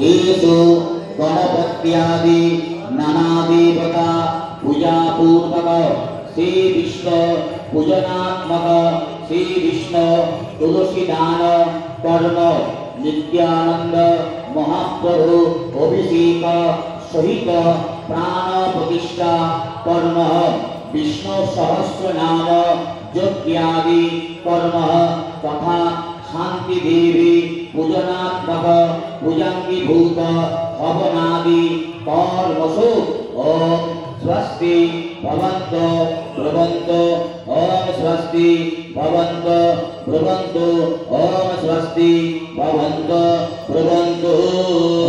येषु गणपत्यादि नाना देवता पूजा पूर्वक श्री विष्णु पूजनात्मक श्री विष्णु तुलसी दान कर्म नित्यानंद महाप्रभु अभिषेक सहित प्राण प्रतिष्ठा कर्म विष्णु सहस्र नाम यज्ञादि कर्म तथा शांति देवी पूजनात्मक पूजांगीभूत हवनादि कर्मसु ओम स्वस्ति भवन्तु ब्रुवन्तु ओम स्वस्ति भवन्तु ब्रुवन्तु ओम स्वस्ति भवन्तु ब्रुवन्तु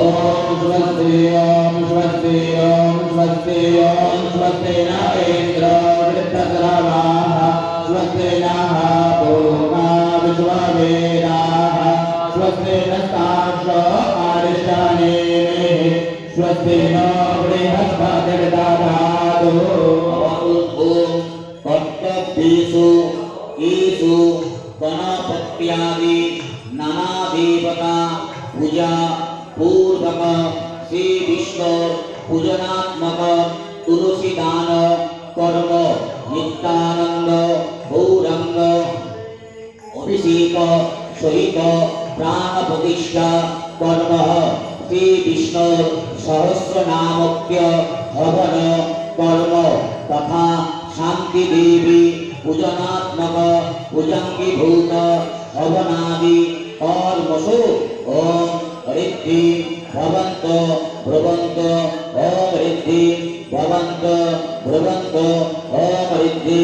ओम स्वस्ति ओम स्वस्ति ओम स्वस्ति ओम स्वस्ति न इंद्रो वृद्धश्रवाः स्वस्ति नः पूर्वा विश्ववेदाः स्वस्ति नस्तांशो आरिष्टानेमिः स्वस्ति नो बृहस्पतिर्दधातु ओम कर्तव्येषु येषु गणपत्यादि नाना देवता पूजा पूर्वक श्री विष्णु पूजनात्मक तुलसी दान कर्म नित्यानंद गौरंग अभिषेक सहित प्राण प्रतिष्ठा कर्म श्री विष्णु सहस्र नामक्य हवन कर्म तथा शांति देवी पूजनात्मक पूजांगीभूत हवनादि कर्मसु ओम रिद्धि भवन्तु ब्रुवन्तु ओम रिद्धि भवन्तु ब्रुवन्तु ओम रिद्धि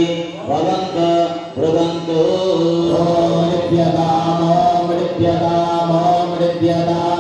भवन्तु ब्रुवन्तु ओम रिद्ध्यताम् ओम रिद्ध्यताम् ओम रिद्ध्यताम्